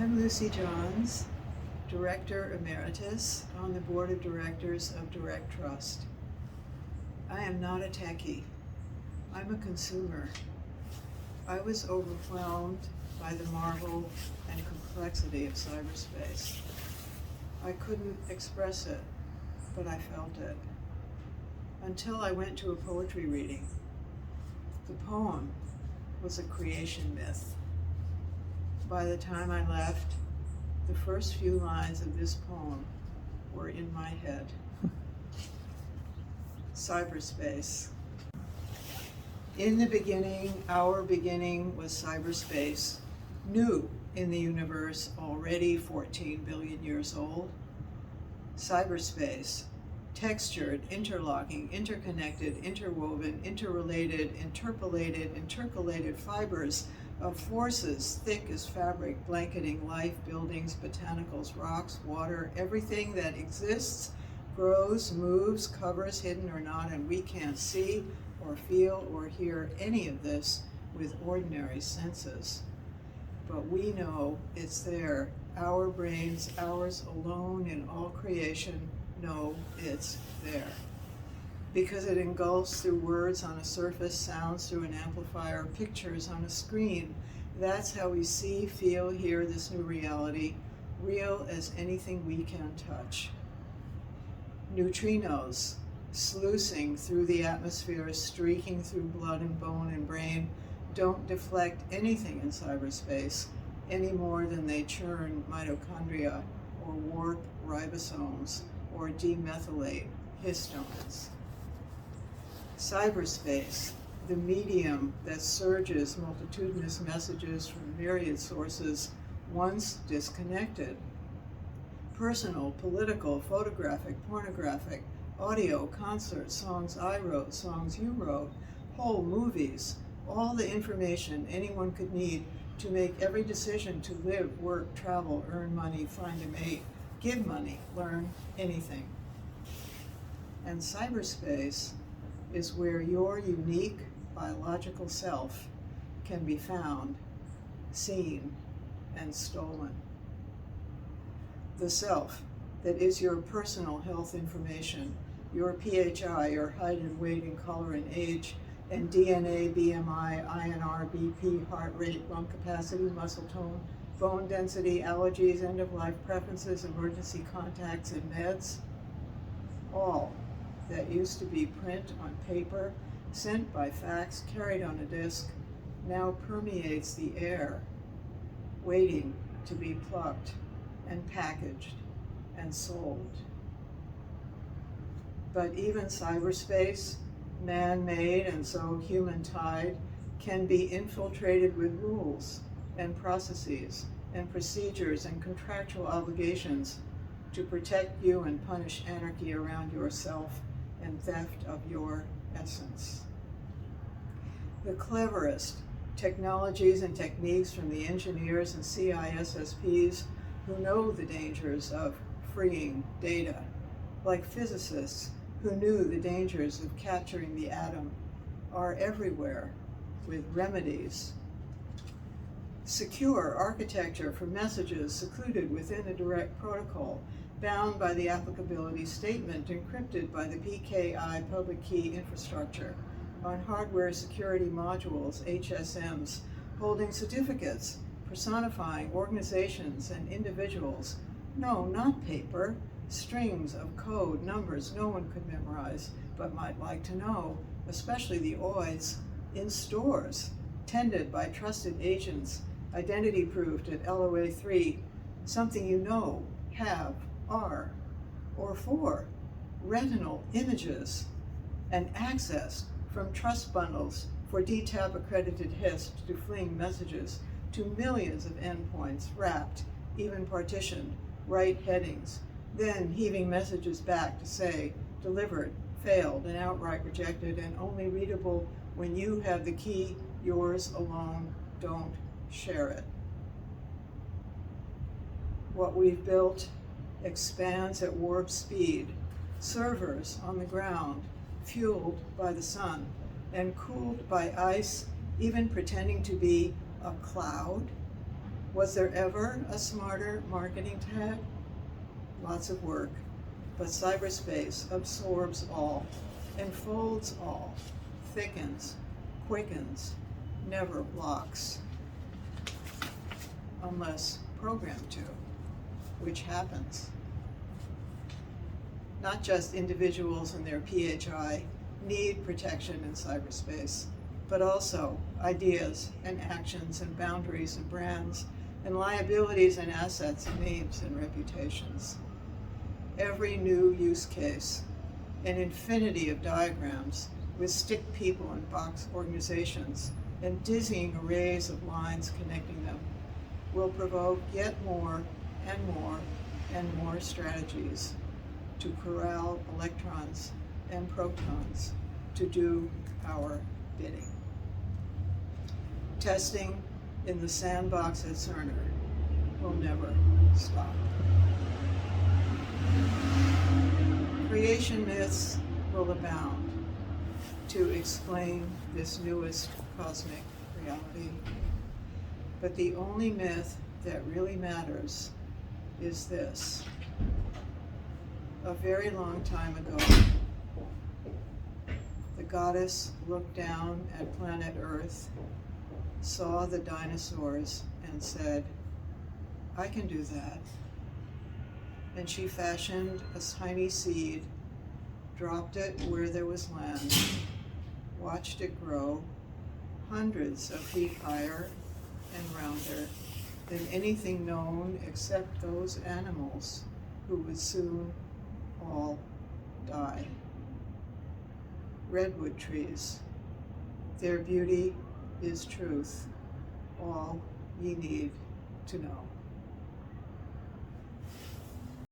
I'm Lucy Johns, Director Emeritus on the Board of Directors of Direct Trust. I am not a techie. I'm a consumer. I was overwhelmed by the marvel and complexity of cyberspace. I couldn't express it, but I felt it. Until I went to a poetry reading. The poem was a creation myth. By the time I left, the first few lines of this poem were in my head. Cyberspace. In the beginning, our beginning was cyberspace, new in the universe, already 14 billion years old. Cyberspace, textured, interlocking, interconnected, interwoven, interrelated, intercalated fibers of forces thick as fabric, blanketing life, buildings, botanicals, rocks, water, everything that exists, grows, moves, covers, hidden or not, and we can't see or feel or hear any of this with ordinary senses. But we know it's there. Our brains, ours alone in all creation, know it's there. Because it engulfs through words on a surface, sounds through an amplifier, pictures on a screen. That's how we see, feel, hear this new reality, real as anything we can touch. Neutrinos, sluicing through the atmosphere, streaking through blood and bone and brain, don't deflect anything in cyberspace any more than they churn mitochondria or warp ribosomes or demethylate histones. Cyberspace, the medium that surges multitudinous messages from myriad sources, once disconnected. Personal, political, photographic, pornographic, audio, concerts, songs I wrote, songs you wrote, whole movies, all the information anyone could need to make every decision to live, work, travel, earn money, find a mate, give money, learn anything. And cyberspace is where your unique biological self can be found, seen, and stolen. The self that is your personal health information, your PHI, your height and weight and color and age, and DNA, BMI, INR, BP, heart rate, lung capacity, muscle tone, bone density, allergies, end-of-life preferences, emergency contacts, and meds. All that used to be print on paper, sent by fax, carried on a disk, now permeates the air, waiting to be plucked and packaged and sold. But even cyberspace, man-made and so human-tied, can be infiltrated with rules and processes and procedures and contractual obligations to protect you and punish anarchy around yourself and theft of your essence. The cleverest technologies and techniques from the engineers and CISSPs who know the dangers of freeing data, like physicists who knew the dangers of capturing the atom, are everywhere with remedies. Secure architecture for messages secluded within a direct protocol, bound by the applicability statement, encrypted by the PKI public key infrastructure, on hardware security modules, HSMs, holding certificates, personifying organizations and individuals. No, not paper, strings of code, numbers no one could memorize, but might like to know, especially the OIs, in stores, tended by trusted agents, identity proofed at LOA 3, something you know, have, are, or for, retinal images, and accessed from trust bundles for DTAP accredited HISP to fling messages to millions of endpoints, wrapped, even partitioned, right headings, then heaving messages back to say, delivered, failed, and outright rejected, and only readable when you have the key, yours alone, don't share it. What we've built expands at warp speed, servers on the ground, fueled by the sun, and cooled by ice, even pretending to be a cloud, Was there ever a smarter marketing tag? Lots of work, but cyberspace absorbs all, enfolds all, thickens, quickens, never blocks, unless programmed to, which happens. Not just individuals and their PHI need protection in cyberspace, but also ideas and actions and boundaries and brands and liabilities and assets and names and reputations. Every new use case, an infinity of diagrams with stick people and box organizations and dizzying arrays of lines connecting them, will provoke yet more and more and more strategies to corral electrons and protons to do our bidding. Testing in the sandbox at Cerner will never stop. Creation myths will abound to explain this newest cosmic reality. But the only myth that really matters is this. A very long time ago, the goddess looked down at planet Earth, saw the dinosaurs, and said, I can do that. And she fashioned a tiny seed, dropped it where there was land, watched it grow hundreds of feet higher and rounder than anything known except those animals who would soon all die. Redwood trees, their beauty is truth, all ye need to know.